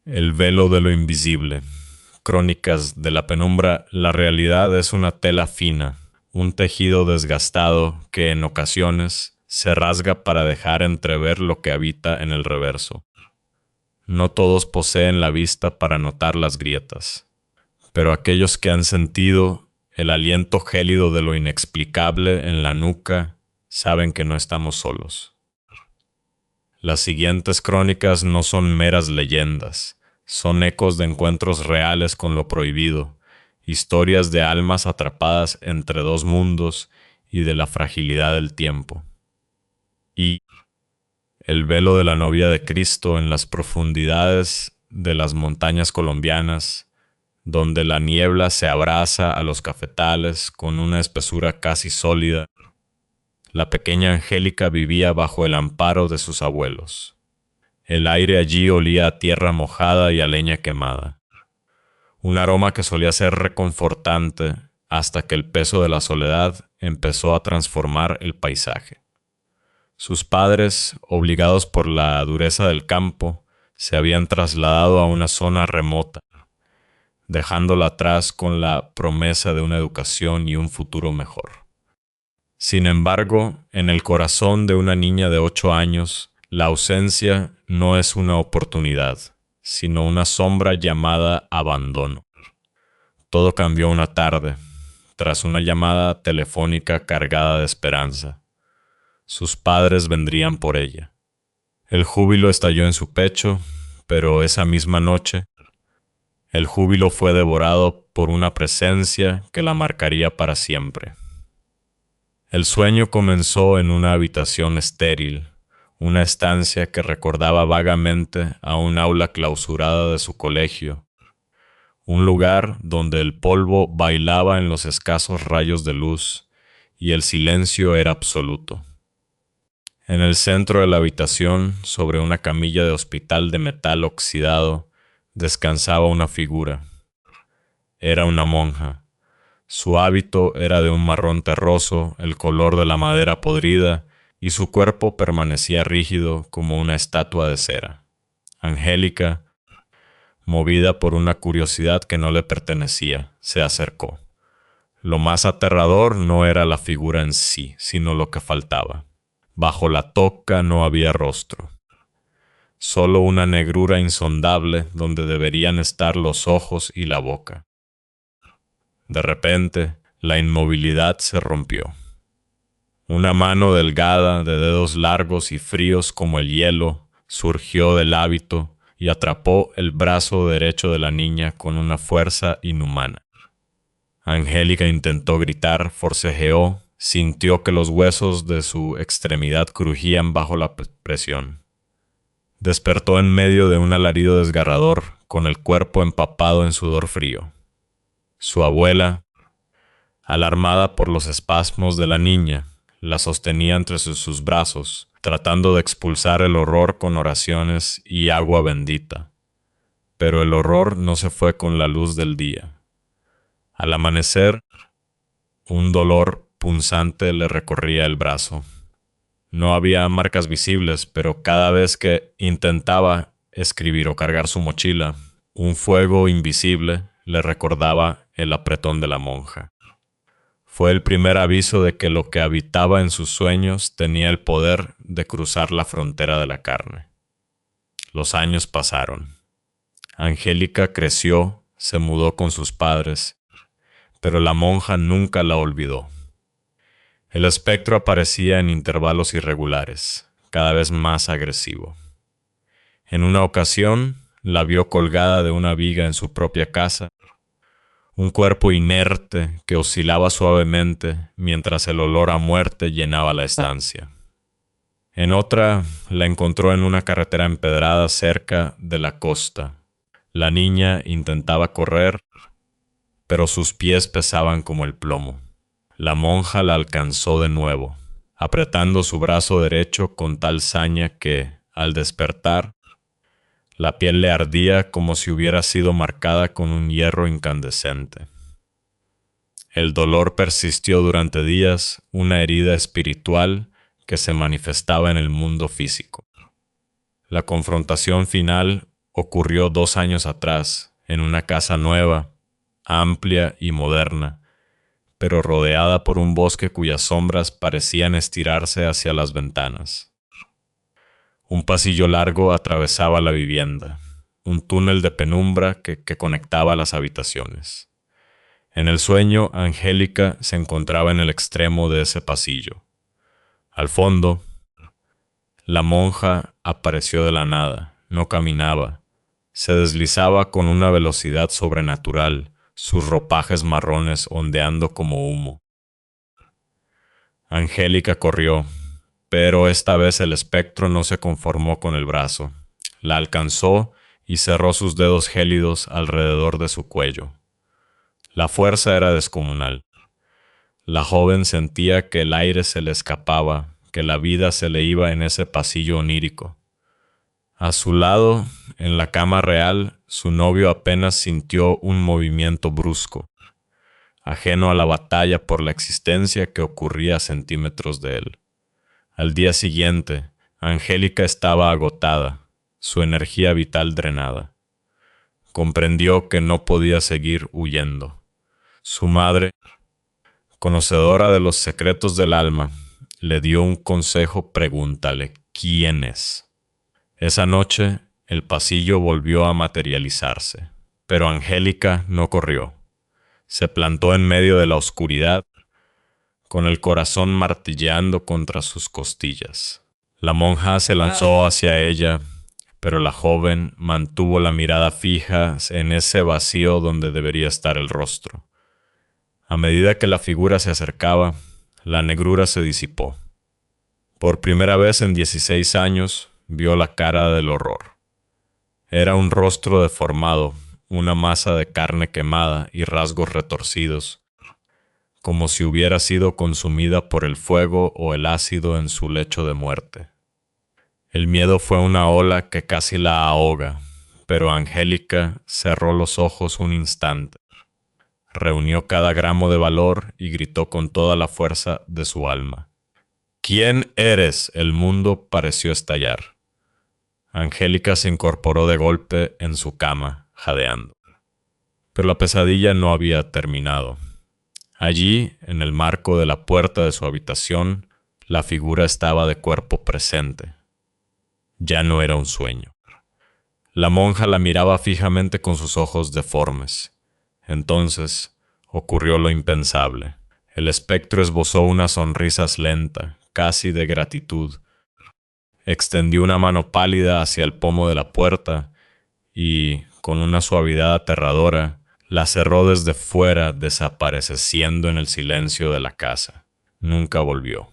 El velo de lo invisible. Crónicas de la penumbra. La realidad es una tela fina, un tejido desgastado que en ocasiones se rasga para dejar entrever lo que habita en el reverso. No todos poseen la vista para notar las grietas, pero aquellos que han sentido el aliento gélido de lo inexplicable en la nuca saben que no estamos solos. Las siguientes crónicas no son meras leyendas, son ecos de encuentros reales con lo prohibido, historias de almas atrapadas entre dos mundos y de la fragilidad del tiempo. Y el velo de la novia de Cristo en las profundidades de las montañas colombianas, donde la niebla se abraza a los cafetales con una espesura casi sólida. La pequeña Angélica vivía bajo el amparo de sus abuelos. El aire allí olía a tierra mojada y a leña quemada. Un aroma que solía ser reconfortante hasta que el peso de la soledad empezó a transformar el paisaje. Sus padres, obligados por la dureza del campo, se habían trasladado a una zona remota, dejándola atrás con la promesa de una educación y un futuro mejor. Sin embargo, en el corazón de una niña de 8 años, la ausencia no es una oportunidad, sino una sombra llamada abandono. Todo cambió una tarde, tras una llamada telefónica cargada de esperanza. Sus padres vendrían por ella. El júbilo estalló en su pecho, pero esa misma noche, el júbilo fue devorado por una presencia que la marcaría para siempre. El sueño comenzó en una habitación estéril, una estancia que recordaba vagamente a un aula clausurada de su colegio, un lugar donde el polvo bailaba en los escasos rayos de luz y el silencio era absoluto. En el centro de la habitación, sobre una camilla de hospital de metal oxidado, descansaba una figura. Era una monja. Su hábito era de un marrón terroso, el color de la madera podrida, y su cuerpo permanecía rígido como una estatua de cera. Angélica, movida por una curiosidad que no le pertenecía, se acercó. Lo más aterrador no era la figura en sí, sino lo que faltaba. Bajo la toca no había rostro. Solo una negrura insondable donde deberían estar los ojos y la boca. De repente, la inmovilidad se rompió. Una mano delgada, de dedos largos y fríos como el hielo, surgió del hábito y atrapó el brazo derecho de la niña con una fuerza inhumana. Angélica intentó gritar, forcejeó, sintió que los huesos de su extremidad crujían bajo la presión. Despertó en medio de un alarido desgarrador, con el cuerpo empapado en sudor frío. Su abuela, alarmada por los espasmos de la niña, la sostenía entre sus brazos, tratando de expulsar el horror con oraciones y agua bendita. Pero el horror no se fue con la luz del día. Al amanecer, un dolor punzante le recorría el brazo. No había marcas visibles, pero cada vez que intentaba escribir o cargar su mochila, un fuego invisible le recordaba el apretón de la monja. Fue el primer aviso de que lo que habitaba en sus sueños tenía el poder de cruzar la frontera de la carne. Los años pasaron. Angélica creció, se mudó con sus padres, pero la monja nunca la olvidó. El espectro aparecía en intervalos irregulares, cada vez más agresivo. En una ocasión, la vio colgada de una viga en su propia casa, un cuerpo inerte que oscilaba suavemente mientras el olor a muerte llenaba la estancia. En otra, la encontró en una carretera empedrada cerca de la costa. La niña intentaba correr, pero sus pies pesaban como el plomo. La monja la alcanzó de nuevo, apretando su brazo derecho con tal saña que, al despertar, la piel le ardía como si hubiera sido marcada con un hierro incandescente. El dolor persistió durante días, una herida espiritual que se manifestaba en el mundo físico. La confrontación final ocurrió 2 años atrás, en una casa nueva, amplia y moderna, pero rodeada por un bosque cuyas sombras parecían estirarse hacia las ventanas. Un pasillo largo atravesaba la vivienda, un túnel de penumbra que conectaba las habitaciones. En el sueño, Angélica se encontraba en el extremo de ese pasillo. Al fondo, la monja apareció de la nada, no caminaba, se deslizaba con una velocidad sobrenatural, sus ropajes marrones ondeando como humo. Angélica corrió, pero esta vez el espectro no se conformó con el brazo. La alcanzó y cerró sus dedos gélidos alrededor de su cuello. La fuerza era descomunal. La joven sentía que el aire se le escapaba, que la vida se le iba en ese pasillo onírico. A su lado, en la cama real, su novio apenas sintió un movimiento brusco, ajeno a la batalla por la existencia que ocurría a centímetros de él. Al día siguiente, Angélica estaba agotada, su energía vital drenada. Comprendió que no podía seguir huyendo. Su madre, conocedora de los secretos del alma, le dio un consejo: pregúntale quién es. Esa noche, el pasillo volvió a materializarse, pero Angélica no corrió. Se plantó en medio de la oscuridad, con el corazón martilleando contra sus costillas. La monja se lanzó hacia ella, pero la joven mantuvo la mirada fija en ese vacío donde debería estar el rostro. A medida que la figura se acercaba, la negrura se disipó. Por primera vez en 16 años, vio la cara del horror. Era un rostro deformado, una masa de carne quemada y rasgos retorcidos, como si hubiera sido consumida por el fuego o el ácido en su lecho de muerte. El miedo fue una ola que casi la ahoga, pero Angélica cerró los ojos un instante, reunió cada gramo de valor y gritó con toda la fuerza de su alma. ¿Quién eres? El mundo pareció estallar. Angélica se incorporó de golpe en su cama, jadeando. Pero la pesadilla no había terminado. Allí, en el marco de la puerta de su habitación, la figura estaba de cuerpo presente. Ya no era un sueño. La monja la miraba fijamente con sus ojos deformes. Entonces, ocurrió lo impensable. El espectro esbozó una sonrisa lenta, casi de gratitud. Extendió una mano pálida hacia el pomo de la puerta y, con una suavidad aterradora, la cerró desde fuera, desapareciendo en el silencio de la casa. Nunca volvió.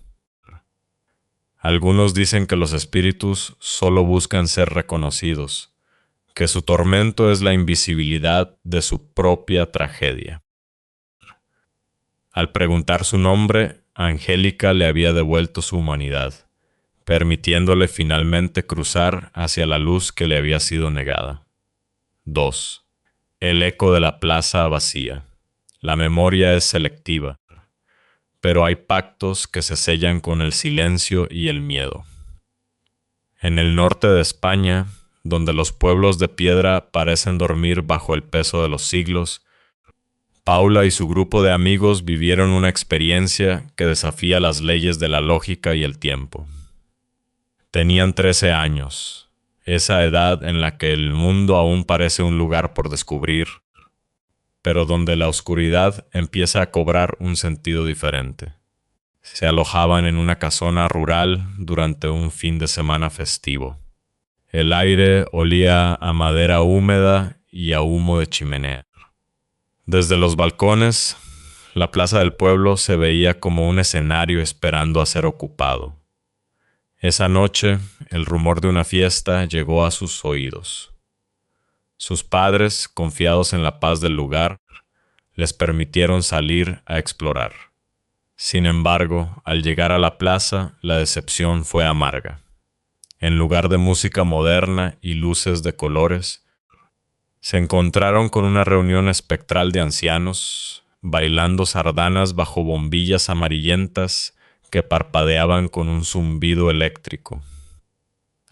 Algunos dicen que los espíritus solo buscan ser reconocidos, que su tormento es la invisibilidad de su propia tragedia. Al preguntar su nombre, Angélica le había devuelto su humanidad, permitiéndole finalmente cruzar hacia la luz que le había sido negada. 2. El eco de la plaza vacía. La memoria es selectiva, pero hay pactos que se sellan con el silencio y el miedo. En el norte de España, donde los pueblos de piedra parecen dormir bajo el peso de los siglos, Paula y su grupo de amigos vivieron una experiencia que desafía las leyes de la lógica y el tiempo. Tenían 13 años, esa edad en la que el mundo aún parece un lugar por descubrir, pero donde la oscuridad empieza a cobrar un sentido diferente. Se alojaban en una casona rural durante un fin de semana festivo. El aire olía a madera húmeda y a humo de chimenea. Desde los balcones, la plaza del pueblo se veía como un escenario esperando a ser ocupado. Esa noche, el rumor de una fiesta llegó a sus oídos. Sus padres, confiados en la paz del lugar, les permitieron salir a explorar. Sin embargo, al llegar a la plaza, la decepción fue amarga. En lugar de música moderna y luces de colores, se encontraron con una reunión espectral de ancianos, bailando sardanas bajo bombillas amarillentas que parpadeaban con un zumbido eléctrico.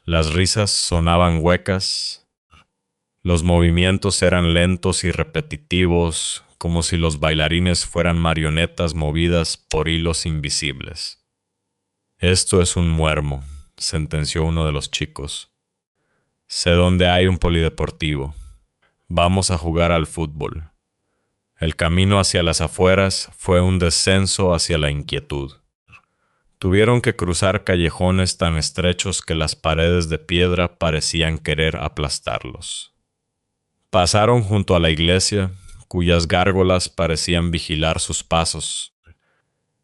Las risas sonaban huecas, Los movimientos eran lentos y repetitivos, como si los bailarines fueran marionetas movidas por hilos invisibles. Esto es un muermo, sentenció uno de los chicos. Sé dónde hay un polideportivo. Vamos a jugar al fútbol. El camino hacia las afueras fue un descenso hacia la inquietud. Tuvieron que cruzar callejones tan estrechos que las paredes de piedra parecían querer aplastarlos. Pasaron junto a la iglesia, cuyas gárgolas parecían vigilar sus pasos,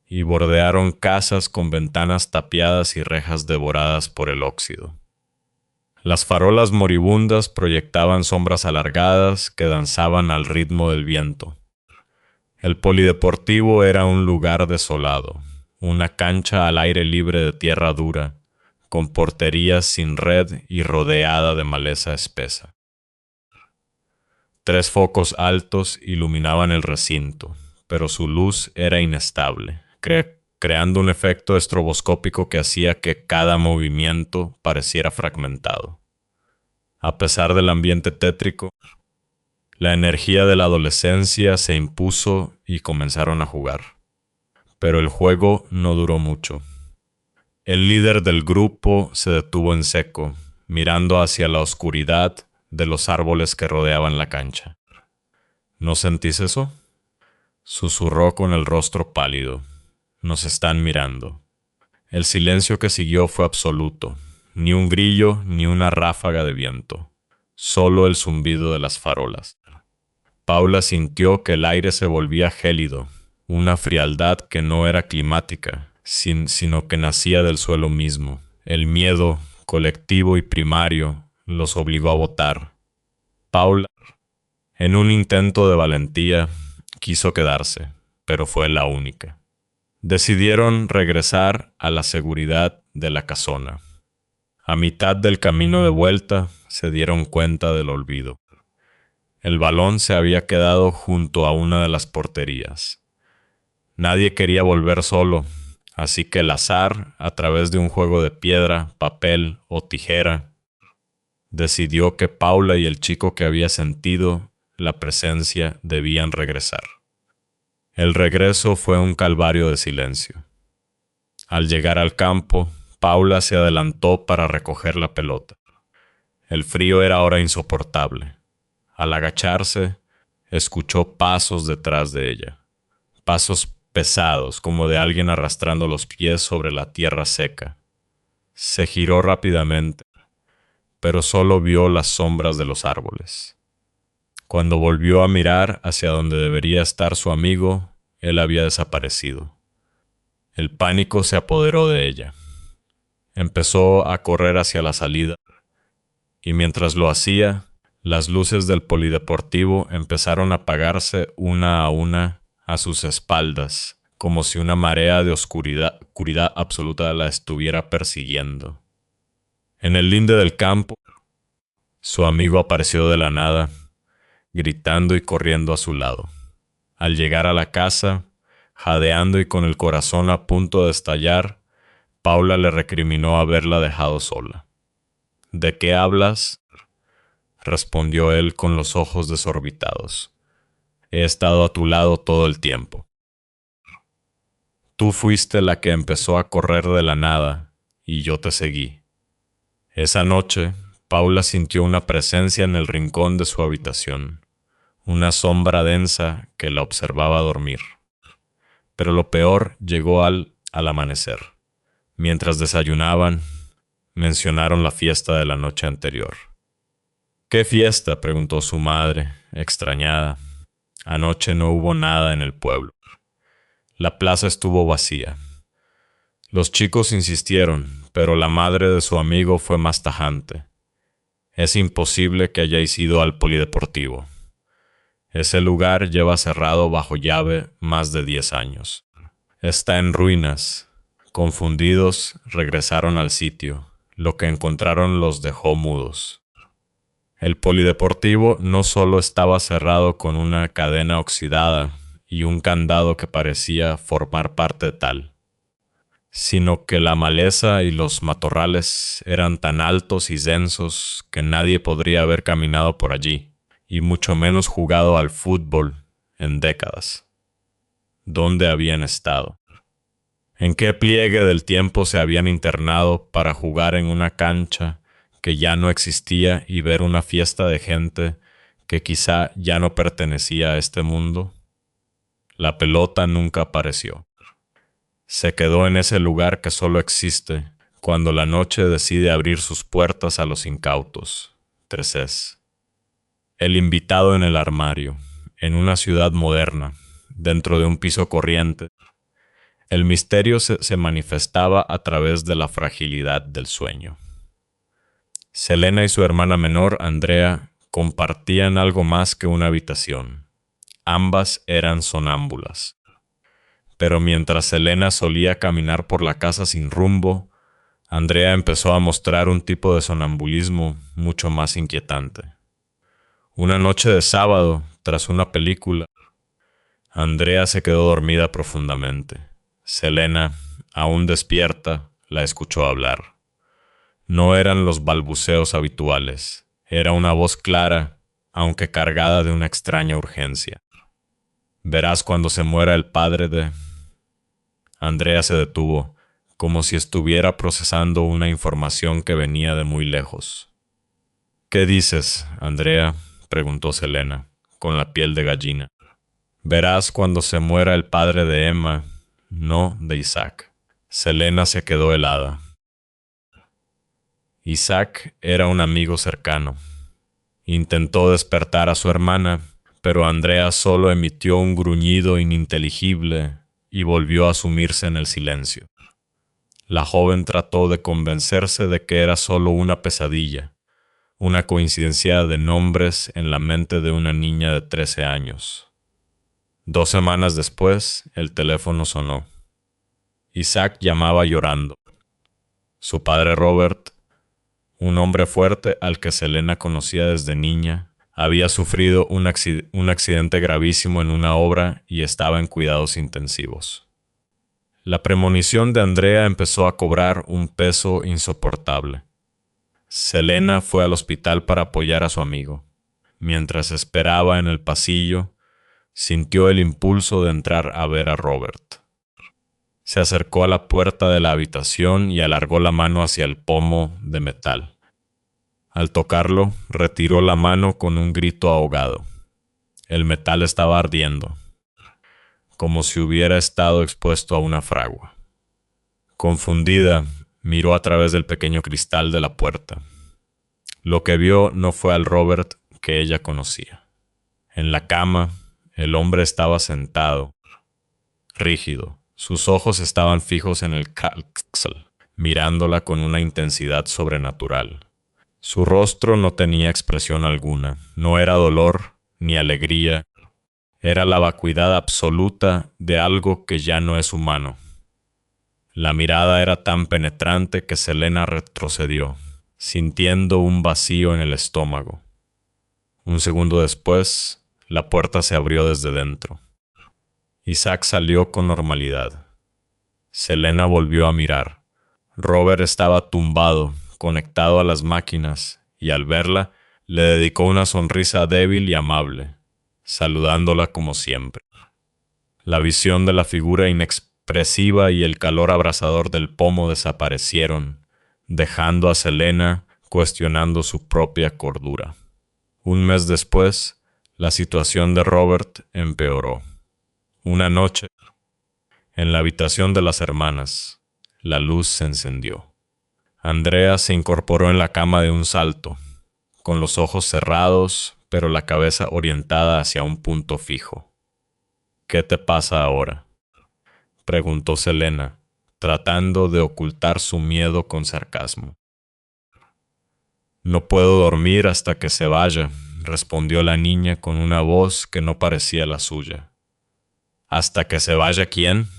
y bordearon casas con ventanas tapiadas y rejas devoradas por el óxido. Las farolas moribundas proyectaban sombras alargadas que danzaban al ritmo del viento. El polideportivo era un lugar desolado, una cancha al aire libre de tierra dura, con porterías sin red y rodeada de maleza espesa. 3 focos altos iluminaban el recinto, pero su luz era inestable, creando un efecto estroboscópico que hacía que cada movimiento pareciera fragmentado. A pesar del ambiente tétrico, la energía de la adolescencia se impuso y comenzaron a jugar. Pero el juego no duró mucho. El líder del grupo se detuvo en seco, mirando hacia la oscuridad de los árboles que rodeaban la cancha. ¿No sentís eso?, susurró con el rostro pálido. Nos están mirando. El silencio que siguió fue absoluto. Ni un grillo ni una ráfaga de viento. Solo el zumbido de las farolas. Paula sintió que el aire se volvía gélido, una frialdad que no era climática, sino que nacía del suelo mismo. El miedo, colectivo y primario, los obligó a votar. Paula, en un intento de valentía, quiso quedarse, pero fue la única. Decidieron regresar a la seguridad de la casona. A mitad del camino de vuelta, se dieron cuenta del olvido. El balón se había quedado junto a una de las porterías. Nadie quería volver solo, así que el azar, a través de un juego de piedra, papel o tijera, decidió que Paula y el chico que había sentido la presencia debían regresar. El regreso fue un calvario de silencio. Al llegar al campo, Paula se adelantó para recoger la pelota. El frío era ahora insoportable. Al agacharse, escuchó pasos detrás de ella. Pasos pesados, como de alguien arrastrando los pies sobre la tierra seca. Se giró rápidamente, pero solo vio las sombras de los árboles. Cuando volvió a mirar hacia donde debería estar su amigo, él había desaparecido. El pánico se apoderó de ella. Empezó a correr hacia la salida, y mientras lo hacía, las luces del polideportivo empezaron a apagarse una a una a sus espaldas, como si una marea de oscuridad absoluta la estuviera persiguiendo. En el linde del campo, su amigo apareció de la nada, gritando y corriendo a su lado. Al llegar a la casa, jadeando y con el corazón a punto de estallar, Paula le recriminó haberla dejado sola. ¿De qué hablas?, respondió él con los ojos desorbitados. He estado a tu lado todo el tiempo. Tú fuiste la que empezó a correr de la nada, y yo te seguí. Esa noche, Paula sintió una presencia en el rincón de su habitación, una sombra densa que la observaba dormir. Pero lo peor llegó al amanecer. Mientras desayunaban, mencionaron la fiesta de la noche anterior. ¿Qué fiesta?, preguntó su madre, extrañada. Anoche no hubo nada en el pueblo. La plaza estuvo vacía. Los chicos insistieron, pero la madre de su amigo fue más tajante. Es imposible que hayáis ido al polideportivo. Ese lugar lleva cerrado bajo llave más de 10 años. Está en ruinas. Confundidos, regresaron al sitio. Lo que encontraron los dejó mudos. El polideportivo no solo estaba cerrado con una cadena oxidada y un candado que parecía formar parte de tal, sino que la maleza y los matorrales eran tan altos y densos que nadie podría haber caminado por allí, y mucho menos jugado al fútbol en décadas. ¿Dónde habían estado? ¿En qué pliegue del tiempo se habían internado para jugar en una cancha que ya no existía y ver una fiesta de gente que quizá ya no pertenecía a este mundo? La pelota nunca apareció. Se quedó en ese lugar que solo existe cuando la noche decide abrir sus puertas a los incautos. 3. El invitado en el armario, en una ciudad moderna, dentro de un piso corriente. El misterio se manifestaba a través de la fragilidad del sueño. Selena y su hermana menor, Andrea, compartían algo más que una habitación. Ambas eran sonámbulas. Pero mientras Selena solía caminar por la casa sin rumbo, Andrea empezó a mostrar un tipo de sonambulismo mucho más inquietante. Una noche de sábado, tras una película, Andrea se quedó dormida profundamente. Selena, aún despierta, la escuchó hablar. No eran los balbuceos habituales, era una voz clara, aunque cargada de una extraña urgencia. Verás cuando se muera el padre de... Andrea se detuvo, como si estuviera procesando una información que venía de muy lejos. ¿Qué dices, Andrea?, preguntó Selena, con la piel de gallina. Verás cuando se muera el padre de Emma, no de Isaac. Selena se quedó helada. Isaac era un amigo cercano. Intentó despertar a su hermana, pero Andrea solo emitió un gruñido ininteligible y volvió a sumirse en el silencio. La joven trató de convencerse de que era solo una pesadilla, una coincidencia de nombres en la mente de una niña de 13 años. 2 semanas después, el teléfono sonó. Isaac llamaba llorando. Su padre Robert, un hombre fuerte al que Selena conocía desde niña, había sufrido un accidente gravísimo en una obra y estaba en cuidados intensivos. La premonición de Andrea empezó a cobrar un peso insoportable. Selena fue al hospital para apoyar a su amigo. Mientras esperaba en el pasillo, sintió el impulso de entrar a ver a Robert. Se acercó a la puerta de la habitación y alargó la mano hacia el pomo de metal. Al tocarlo, retiró la mano con un grito ahogado. El metal estaba ardiendo, como si hubiera estado expuesto a una fragua. Confundida, miró a través del pequeño cristal de la puerta. Lo que vio no fue al Robert que ella conocía. En la cama, el hombre estaba sentado, rígido. Sus ojos estaban fijos en el cáxel, mirándola con una intensidad sobrenatural. Su rostro no tenía expresión alguna, no era dolor ni alegría, era la vacuidad absoluta de algo que ya no es humano. La mirada era tan penetrante que Selena retrocedió, sintiendo un vacío en el estómago. Un segundo después, la puerta se abrió desde dentro. Isaac salió con normalidad. Selena volvió a mirar. Robert estaba tumbado, conectado a las máquinas, y al verla, le dedicó una sonrisa débil y amable, saludándola como siempre. La visión de la figura inexpresiva y el calor abrasador del pomo desaparecieron, dejando a Selena cuestionando su propia cordura. Un mes después, la situación de Robert empeoró. Una noche, en la habitación de las hermanas, la luz se encendió. Andrea se incorporó en la cama de un salto, con los ojos cerrados, pero la cabeza orientada hacia un punto fijo. ¿Qué te pasa ahora?, preguntó Selena, tratando de ocultar su miedo con sarcasmo. No puedo dormir hasta que se vaya, respondió la niña con una voz que no parecía la suya. ¿Hasta que se vaya quién?,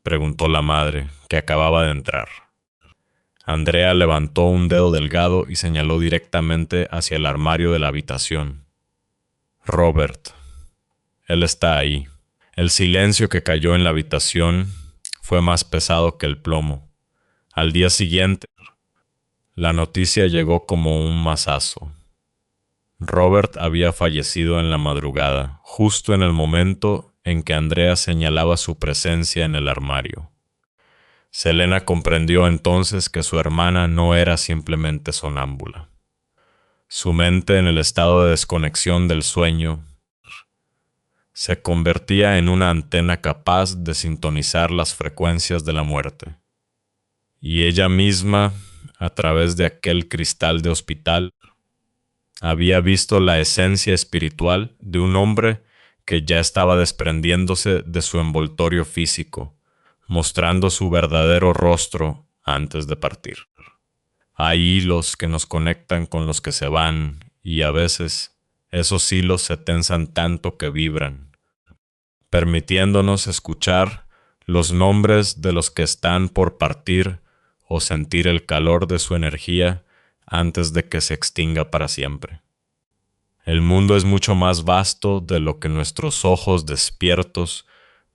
preguntó la madre, que acababa de entrar. Andrea levantó un dedo delgado y señaló directamente hacia el armario de la habitación. Robert. Él está ahí. El silencio que cayó en la habitación fue más pesado que el plomo. Al día siguiente, la noticia llegó como un mazazo. Robert había fallecido en la madrugada, justo en el momento en que Andrea señalaba su presencia en el armario. Selena comprendió entonces que su hermana no era simplemente sonámbula. Su mente, en el estado de desconexión del sueño, se convertía en una antena capaz de sintonizar las frecuencias de la muerte. Y ella misma, a través de aquel cristal de hospital, había visto la esencia espiritual de un hombre que ya estaba desprendiéndose de su envoltorio físico, mostrando su verdadero rostro antes de partir. Hay hilos que nos conectan con los que se van, y a veces esos hilos se tensan tanto que vibran, permitiéndonos escuchar los nombres de los que están por partir o sentir el calor de su energía antes de que se extinga para siempre. El mundo es mucho más vasto de lo que nuestros ojos despiertos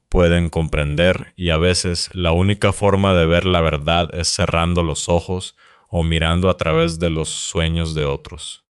pueden comprender, y a veces la única forma de ver la verdad es cerrando los ojos o mirando a través de los sueños de otros.